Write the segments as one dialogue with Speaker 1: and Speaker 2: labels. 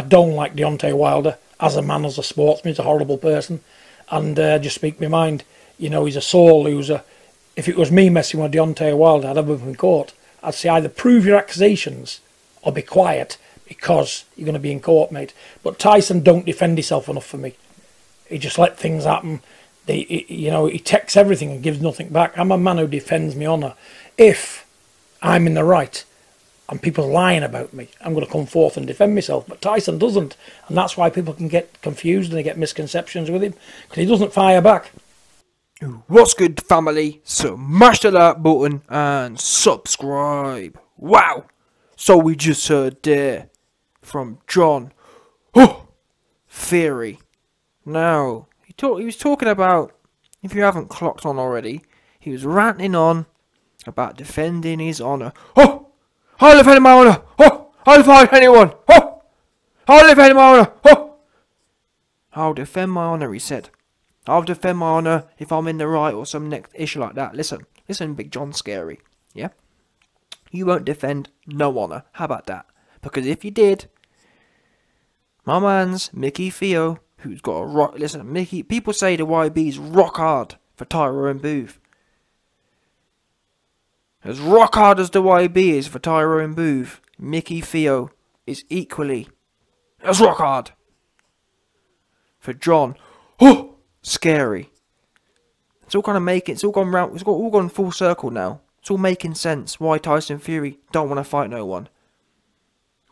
Speaker 1: I don't like Deontay Wilder as a man, as a sportsman. He's a horrible person, and just speak my mind. You know, he's a sore loser. If it was me messing with Deontay Wilder, I'd have him in court. I'd say either prove your accusations or be quiet, because you're going to be in court, mate. But Tyson don't defend himself enough for me. He just let things happen. He takes everything and gives nothing back. I'm a man who defends my honour. If I'm in the right and people are lying about me, I'm going to come forth and defend myself. But Tyson doesn't, and that's why people can get confused and they get misconceptions with him, because he doesn't fire back.
Speaker 2: What's good, family? Smash the like button and subscribe. Wow! So we just heard there from John Theory. Now, he was talking about, if you haven't clocked on already, he was ranting on about defending his honour. I'll defend my honour! I'll fight anyone! I'll defend my honour! I'll defend my honour, he said. I'll defend my honour if I'm in the right or some next issue like that. Listen, Big John Scary, yeah? You won't defend no honour. How about that? Because if you did, my man's Micky Theo, who's got a rock... Listen, Mickey, people say the YB's rock hard for Tyrone Booth. As rock hard as the YB is for Tyrone Booth, Micky Theo is equally as rock hard for John Scary. It's all kind of making... It's all gone round... It's all gone full circle now. It's all making sense why Tyson Fury don't want to fight no one.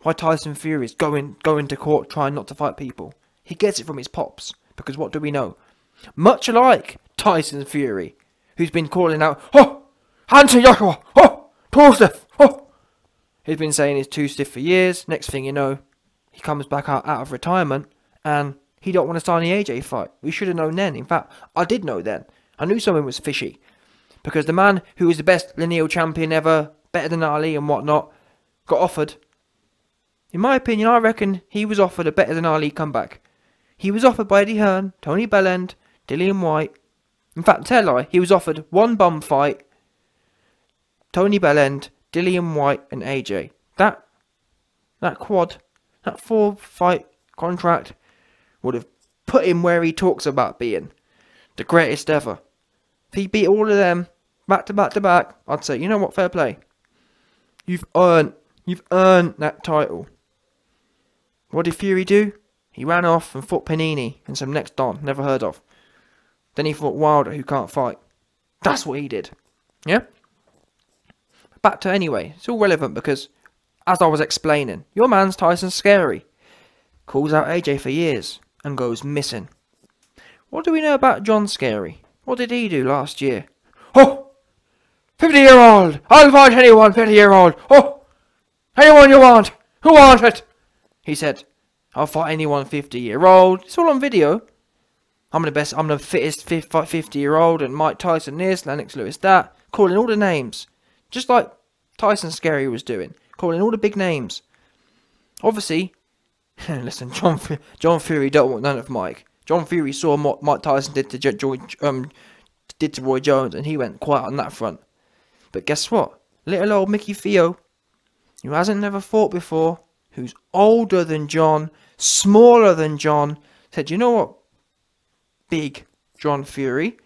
Speaker 2: Why Tyson Fury is going to court trying not to fight people. He gets it from his pops. Because what do we know? Much like Tyson Fury, who's been calling out, Anthony Joshua, too stiff, He's been saying he's too stiff for years. Next thing you know, he comes back out of retirement and he don't want to sign the AJ fight. We should have known then. In fact, I did know then. I knew something was fishy. Because the man who was the best lineal champion ever, better than Ali and whatnot, got offered. In my opinion, I reckon he was offered a better than Ali comeback. He was offered by Eddie Hearn, Tony Bellend, Dillian White. In fact, tell I, he was offered one bum fight. Tony Bellend, Dillian White and AJ. That quad, that 4-fight contract would have put him where he talks about being. The greatest ever. If he beat all of them back to back to back, I'd say, you know what, fair play. You've earned that title. What did Fury do? He ran off and fought Panini and some next don, never heard of. Then he fought Wilder, who can't fight. That's what he did. Yeah? Back to anyway, it's all relevant because, as I was explaining, your man's Tyson Scary. Calls out AJ for years and goes missing. What do we know about John Scary? What did he do last year? 50-year-old! I'll fight anyone, 50-year-old! Anyone you want! Who wants it? He said, I'll fight anyone 50-year-old. It's all on video. I'm the fittest 50-year-old, and Mike Tyson this, Lennox Lewis that. Calling all the names. Just like Tyson Scary was doing. Calling all the big names. Obviously, listen, John Fury don't want none of Mike. John Fury saw what Mike Tyson did to Roy Jones, and he went quiet on that front. But guess what? Little old Micky Theo, who hasn't never fought before, who's older than John, smaller than John, said, you know what, Big John Fury,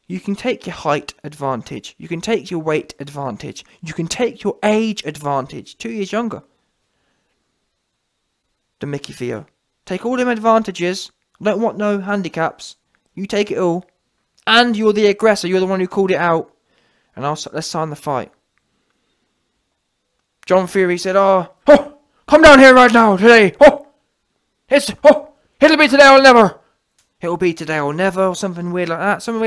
Speaker 2: you can take your height advantage, you can take your weight advantage, you can take your age advantage, 2 years younger than Micky Theo. Take all them advantages. I don't want no handicaps. You take it all. And you're the aggressor. You're the one who called it out. And let's sign the fight. John Fury said, come down here right now, today. It'll be today or never. It'll be today or never, or something weird like that. Some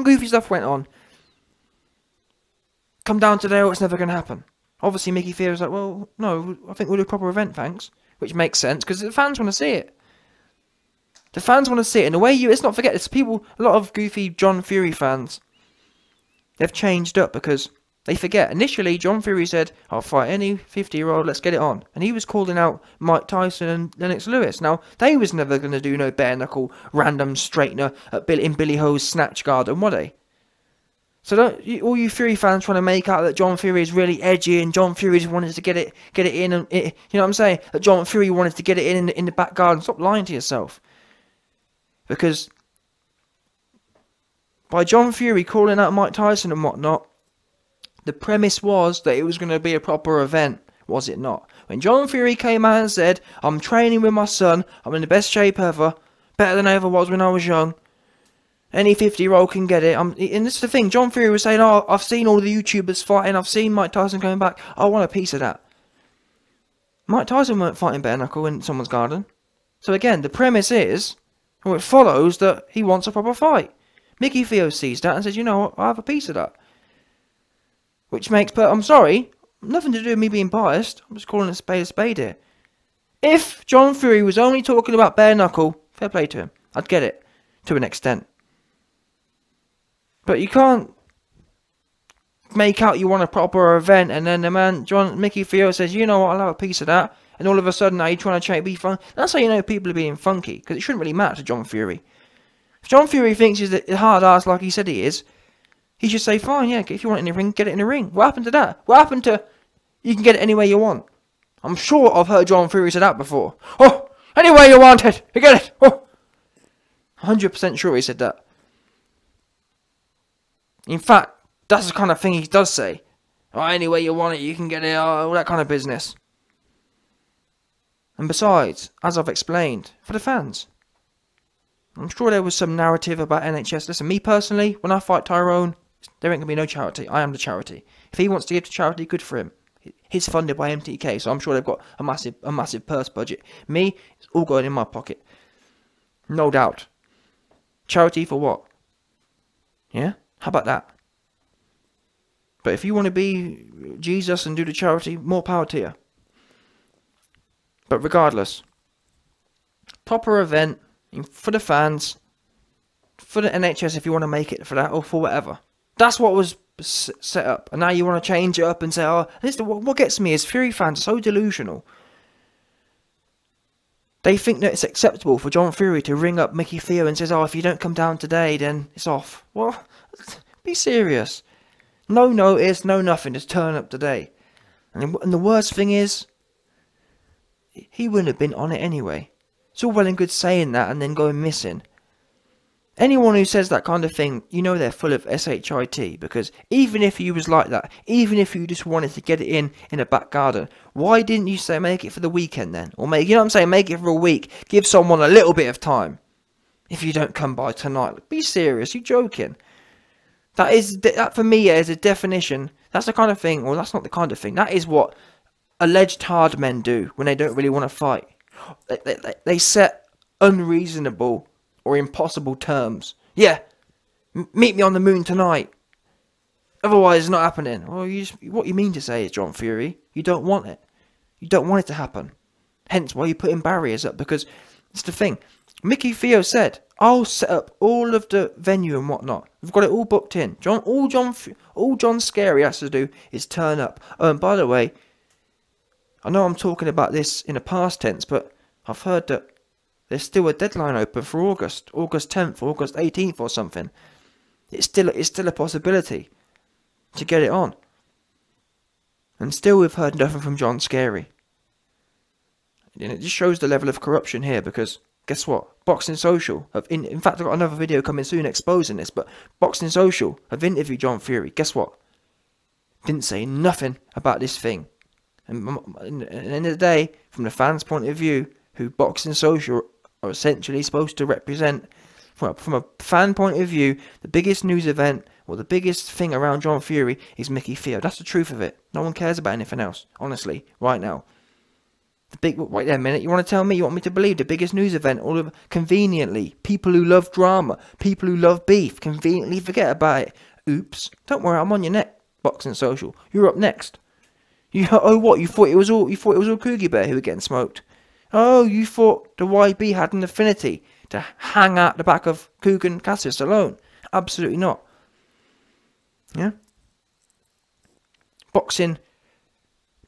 Speaker 2: goofy stuff went on. Come down today or it's never going to happen. Obviously, Micky Theo was like, well, no, I think we'll do a proper event, thanks. Which makes sense, because the fans want to see it. The fans want to see it. And the way let's not forget, there's people, a lot of goofy John Fury fans, they've changed up because they forget. Initially, John Fury said, I'll fight any 50-year-old, let's get it on. And he was calling out Mike Tyson and Lennox Lewis. Now, they was never going to do no bare-knuckle random straightener in Billy Ho's Snatch Garden, were they? So all you Fury fans trying to make out that John Fury is really edgy and John Fury just wanted to get it in, and you know what I'm saying? That John Fury wanted to get it in the back garden. Stop lying to yourself. Because by John Fury calling out Mike Tyson and whatnot, the premise was that it was going to be a proper event, was it not? When John Fury came out and said, I'm training with my son, I'm in the best shape ever, better than I ever was when I was young. Any 50-year-old can get it. And this is the thing. John Fury was saying, oh, I've seen all the YouTubers fighting. I've seen Mike Tyson coming back. I want a piece of that. Mike Tyson weren't fighting bare knuckle in someone's garden. So again, the premise is, or it follows, that he wants a proper fight. Micky Theo sees that and says, you know what, I'll have a piece of that. Which makes, but I'm sorry, nothing to do with me being biased. I'm just calling a spade here. If John Fury was only talking about bare knuckle, fair play to him. I'd get it, to an extent. But you can't make out you want a proper event and then the man, Micky Theo, says, you know what, I'll have a piece of that. And all of a sudden now you're trying to be fun. That's how you know people are being funky. Because it shouldn't really matter to John Fury. If John Fury thinks he's a hard ass like he said he is, he should say, fine, yeah, if you want it in the ring, get it in the ring. What happened to that? What happened to, you can get it any way you want? I'm sure I've heard John Fury say that before. Oh, any way you want it, you get it. Oh, 100% sure he said that. In fact, that's the kind of thing he does say. Oh, any way you want it, you can get it, all that kind of business. And besides, as I've explained, for the fans, I'm sure there was some narrative about NHS. Listen, me personally, when I fight Tyrone, there ain't going to be no charity. I am the charity. If he wants to give to charity, good for him. He's funded by MTK, so I'm sure they've got a massive purse budget. Me, it's all going in my pocket. No doubt. Charity for what? Yeah? How about that? But if you want to be Jesus and do the charity, more power to you. But regardless, proper event for the fans, for the NHS if you want to make it for that, or for whatever. That's what was set up. And now you want to change it up and say, oh, what gets me is Fury fans are so delusional. They think that it's acceptable for John Fury to ring up Micky Theo and says, oh, if you don't come down today, then it's off. Well, be serious. No notice, no nothing, just turn up today. And the worst thing is, he wouldn't have been on it anyway. It's all well and good saying that and then going missing. Anyone who says that kind of thing, you know they're full of shit, because even if you was like that, even if you just wanted to get it in a back garden, why didn't you say make it for the weekend then? Or make, you know what I'm saying, make it for a week, give someone a little bit of time. If you don't come by tonight, be serious, you're joking. That for me is a definition, that's the kind of thing, or that's not the kind of thing, that is what alleged hard men do when they don't really want to fight. They set unreasonable or impossible terms. Yeah, meet me on the moon tonight. Otherwise, it's not happening. Well, what you mean to say is, John Fury, you don't want it. You don't want it to happen. Hence why you're putting barriers up, because it's the thing. Micky Theo said, I'll set up all of the venue and whatnot. We've got it all booked in. All John Scary has to do is turn up. Oh, and by the way, I know I'm talking about this in a past tense, but I've heard that there's still a deadline open for August 10th, August 18th or something. It's still a possibility to get it on. And still we've heard nothing from John Scary. And it just shows the level of corruption here, because guess what? Boxing Social in fact, I've got another video coming soon exposing this, but Boxing Social have interviewed John Fury. Guess what? Didn't say nothing about this thing. And at the end of the day, from the fans' point of view, who Boxing Social are essentially supposed to represent, from a fan point of view, the biggest news event, or the biggest thing around John Fury is Micky Theo. That's the truth of it. No one cares about anything else, honestly, right now. Wait there a minute, you want to tell me, you want me to believe the biggest news event, all of conveniently, people who love drama, people who love beef, conveniently forget about it. Oops, don't worry, I'm on your neck, Boxing Social. You're up next. Oh what, you thought it was all Cougar Bear who were getting smoked? Oh, you thought the YB had an affinity to hang out the back of Cougar and Cassius alone? Absolutely not. Yeah? Boxing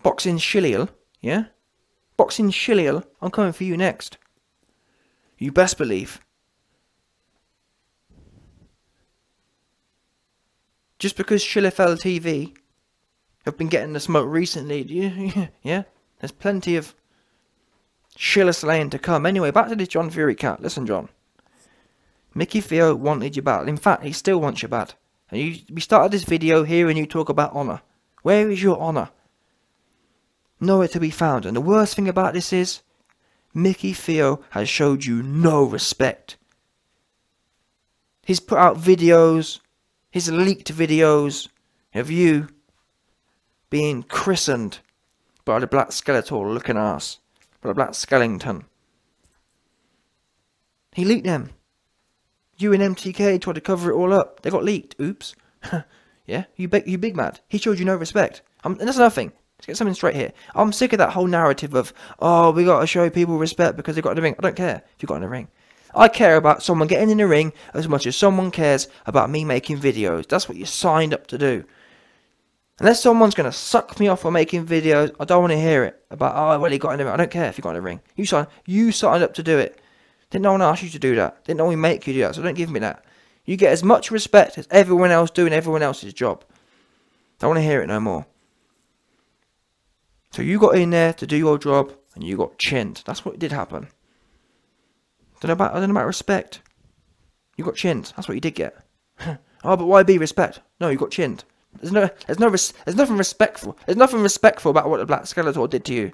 Speaker 2: Shilliel, yeah? Boxing Shilliel, I'm coming for you next. You best believe. Just because Shillifell TV have been getting the smoke recently, yeah, there's plenty of Shiller slaying to come. Anyway, back to this John Fury cat. Listen, John. Micky Theo wanted you bad. In fact, he still wants you bad. And we started this video hearing you talk about honour. Where is your honour? Nowhere to be found. And the worst thing about this is, Micky Theo has showed you no respect. He's put out videos, his leaked videos of you being christened by the black skeletal looking ass. By the black skeleton. He leaked them. You and MTK tried to cover it all up. They got leaked. Oops. Yeah, you big mad. He showed you no respect. And that's another thing. Let's get something straight here. I'm sick of that whole narrative of, oh, we got to show people respect because they got in the ring. I don't care if you got in the ring. I care about someone getting in the ring as much as someone cares about me making videos. That's what you signed up to do. Unless someone's going to suck me off for making videos, I don't want to hear it. About, oh, well, he got in the ring. I don't care if you got in the ring. You signed up to do it. Didn't no one ask you to do that. Didn't no one make you do that, so don't give me that. You get as much respect as everyone else doing everyone else's job. Don't want to hear it no more. So you got in there to do your job, and you got chinned. That's what did happen. I don't know about respect. You got chinned. That's what you did get. Oh, but why be respect? No, you got chinned. There's nothing respectful. There's nothing respectful about what the Black Skeletor did to you.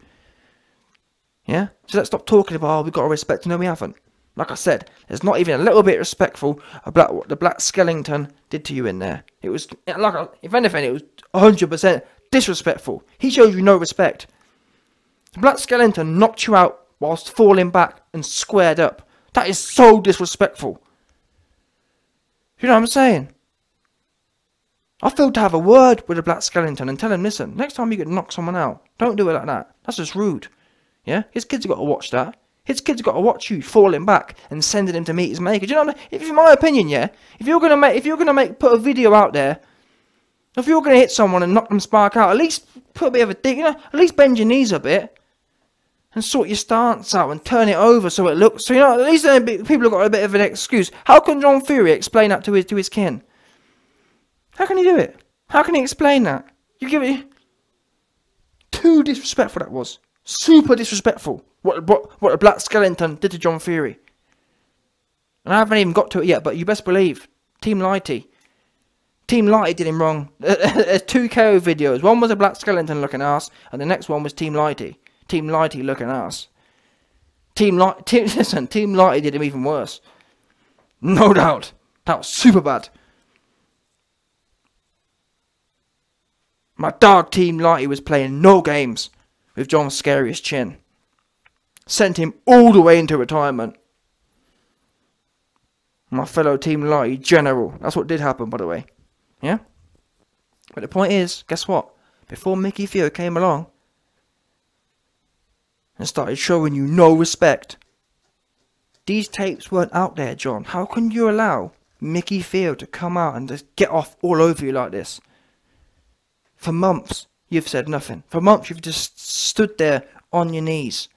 Speaker 2: Yeah? So let's stop talking about, oh, we've got to respect. No, we haven't. Like I said, there's not even a little bit respectful about what the Black Skeleton did to you in there. It was, like, if anything, it was 100% disrespectful. He showed you no respect. The Black Skeleton knocked you out whilst falling back and squared up. That is so disrespectful. You know what I'm saying? I feel to have a word with the Black Skeleton and tell him, listen, next time you get to knock someone out, don't do it like that. That's just rude. Yeah? His kids have got to watch that. His kids have got to watch you falling back and sending him to meet his maker. Do you know what I mean? If in my opinion, yeah, if you're gonna put a video out there, if you're gonna hit someone and knock them spark out, at least put a bit of a dig, at least bend your knees a bit and sort your stance out and turn it over so it looks, so at least people have got a bit of an excuse. How can John Fury explain that to his kin? How can he do it? How can he explain that? You give it too disrespectful. That was super disrespectful. What the Black Skeleton did to John Fury. And I haven't even got to it yet, but you best believe Team Lighty did him wrong. There's 2 KO videos. One was a Black Skeleton looking ass, and the next one was Team Lighty looking ass. Team Lighty did him even worse. No doubt. That was super bad. My dog Team Lighty was playing no games with John Scary's chin. Sent him all the way into retirement. My fellow Team Lighty general. That's what did happen, by the way. Yeah? But the point is, guess what? Before Micky Theo came along and started showing you no respect, these tapes weren't out there, John. How can you allow Micky Theo to come out and just get off all over you like this? For months, you've said nothing. For months, you've just stood there on your knees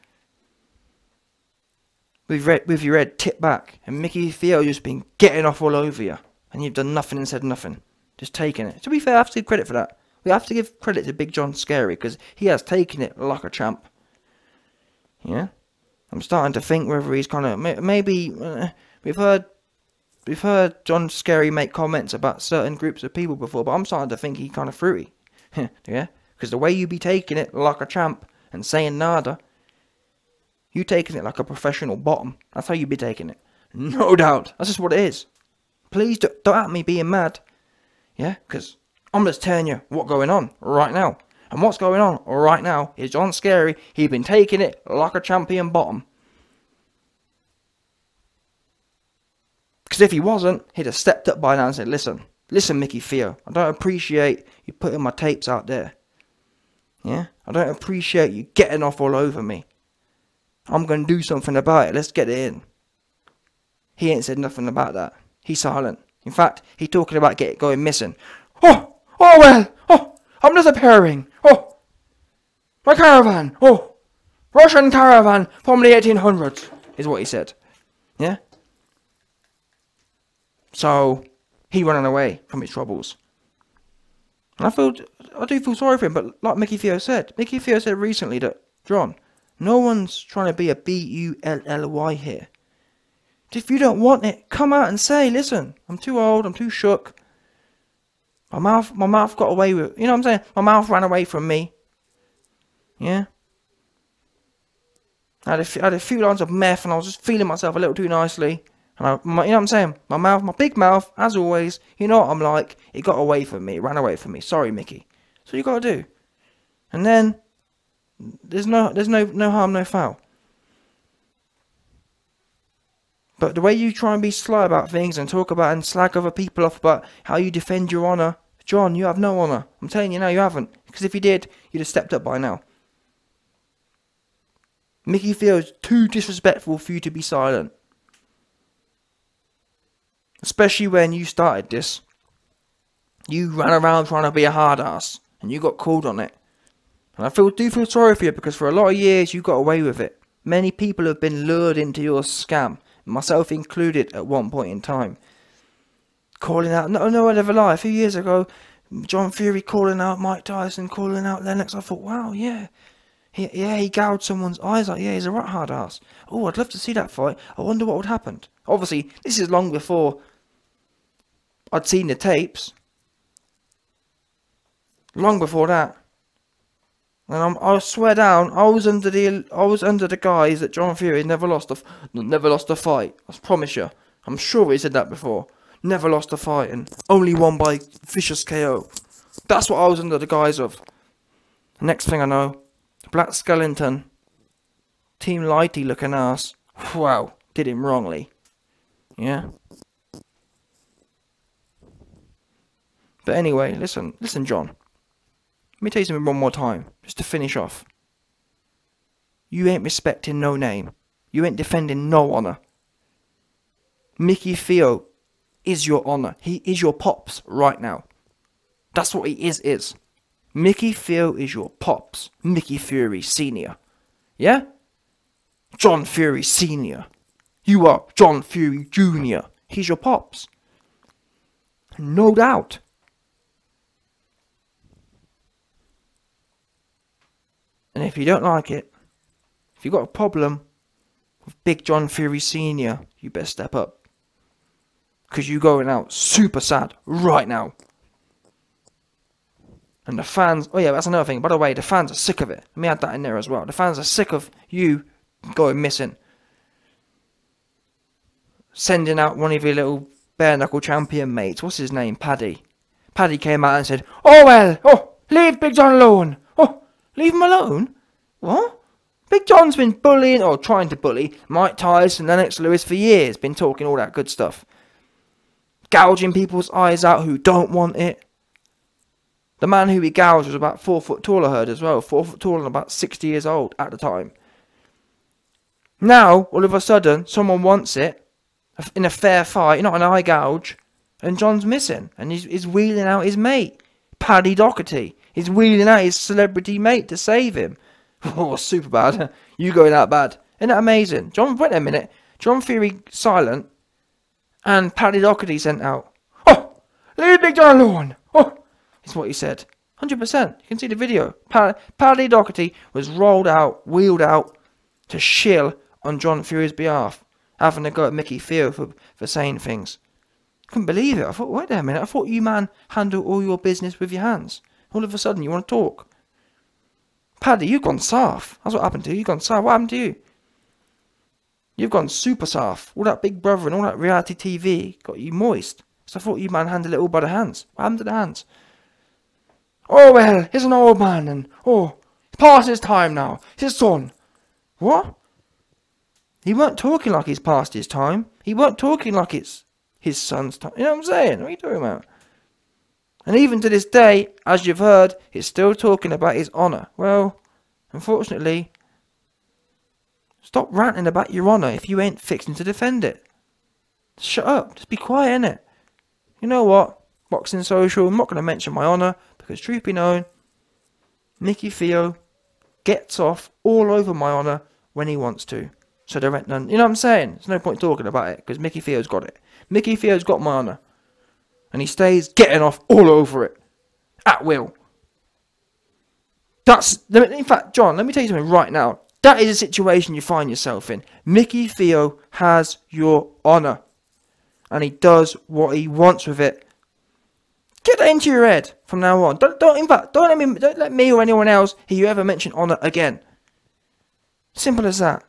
Speaker 2: with your head tipped back, and Micky Theo just been getting off all over you, and you've done nothing and said nothing, just taking it. To be fair, I have to give credit for that. We have to give credit to Big John Scary, because he has taken it like a champ. Yeah, I'm starting to think whether he's kind of maybe we've heard John Scary make comments about certain groups of people before, but I'm starting to think he's kind of fruity. Yeah, because the way you be taking it like a champ and saying nada. You taking it like a professional bottom. That's how you be taking it. No doubt. That's just what it is. Please don't at me being mad. Yeah? Because I'm just telling you what's going on right now. And what's going on right now is John Scary. He's been taking it like a champion bottom. Because if he wasn't, he'd have stepped up by now and said, listen, Micky Theo, I don't appreciate you putting my tapes out there. Yeah? I don't appreciate you getting off all over me. I'm going to do something about it. Let's get it in. He ain't said nothing about that. He's silent. In fact, he's talking about going missing. Oh well. Oh, I'm disappearing. Oh, my caravan. Oh, Russian caravan from the 1800s is what he said. Yeah? So, he running away from his troubles. And I do feel sorry for him, but like Micky Theo said recently that, John, no one's trying to be a B-U-L-L-Y here. If you don't want it, come out and say, listen, I'm too old, I'm too shook. My mouth got away with, you know what I'm saying? My mouth ran away from me. Yeah? I had a few lines of meth and I was just feeling myself a little too nicely. And you know what I'm saying? My big mouth, as always, you know what I'm like. It got away from me. It ran away from me. Sorry, Mickey. That's what you got to do. And then, there's no harm, no foul. But the way you try and be sly about things and talk about and slag other people off about how you defend your honour, John, you have no honour. I'm telling you now, you haven't. Because if you did, you'd have stepped up by now. Micky Theo is too disrespectful for you to be silent. Especially when you started this. You ran around trying to be a hard ass. And you got called on it. And I do feel sorry for you because for a lot of years you got away with it. Many people have been lured into your scam. Myself included at one point in time. Calling out, no one ever lie. A few years ago, John Fury calling out Mike Tyson, calling out Lennox. I thought, wow, yeah. He gouged someone's eyes out. Yeah, he's a right hard ass. Oh, I'd love to see that fight. I wonder what would happen. Obviously, this is long before I'd seen the tapes. Long before that. And I swear down, I was under the guise that John Fury never lost a fight. I promise you. I'm sure he said that before. Never lost a fight and only won by vicious KO. That's what I was under the guise of. The next thing I know, Black Skellington, Team Lighty looking ass. Wow, did him wrongly. Yeah. But anyway, listen, John. Let me tell you something one more time, just to finish off. You ain't respecting no name. You ain't defending no honour. Micky Theo is your honour. He is your pops right now. That's what he is. Micky Theo is your pops. Micky Fury Senior. Yeah? John Fury Senior. You are John Fury Junior. He's your pops. No doubt. And if you don't like it, if you've got a problem with Big John Fury Senior, you better step up. Because you're going out super sad right now. And the fans, oh yeah, that's another thing. By the way, the fans are sick of it. Let me add that in there as well. The fans are sick of you going missing. Sending out one of your little bare knuckle champion mates. What's his name? Paddy. Paddy came out and said, leave Big John alone. Leave him alone? What? Big John's been bullying, or trying to bully, Mike Tyson and Lennox Lewis for years. Been talking all that good stuff. Gouging people's eyes out who don't want it. The man who he gouged was about 4 foot tall, I heard as well. 4 foot tall and about 60 years old at the time. Now, all of a sudden, someone wants it in a fair fight, not an eye gouge, and John's missing. And he's wheeling out his mate, Paddy Doherty. He's wheeling out his celebrity mate to save him. Oh, super bad. You going out bad. Isn't that amazing? Wait a minute. John Fury silent. And Paddy Doherty sent out. Leave Big John alone. Is what he said. 100%. You can see the video. Paddy Doherty was wheeled out to shill on John Fury's behalf. Having to go at Micky Theo for saying things. Couldn't believe it. I thought, wait a minute. I thought you, man, handle all your business with your hands. All of a sudden, you want to talk. Paddy, you've gone soft. That's what happened to you. You've gone soft. What happened to you? You've gone super soft. All that Big Brother and all that reality TV got you moist. So I thought you, man, handled it all by the hands. What happened to the hands? Oh, well, he's an old man and, it's past his time now. His son. What? He weren't talking like he's past his time. He weren't talking like it's his son's time. You know what I'm saying? What are you talking about? And even to this day, as you've heard, he's still talking about his honour. Well, unfortunately, stop ranting about your honour if you ain't fixing to defend it. Shut up. Just be quiet, innit? You know what? Boxing Social, I'm not going to mention my honour, because truth be known, Micky Theo gets off all over my honour when he wants to. So there ain't none. You know what I'm saying? There's no point talking about it, because Micky Theo's got it. Micky Theo's got my honour. And he stays getting off all over it. at will. In fact, John, let me tell you something right now. That is a situation you find yourself in. Micky Theo has your honour. And he does what he wants with it. Get that into your head from now on. Don't let me or anyone else hear you ever mention honour again. Simple as that.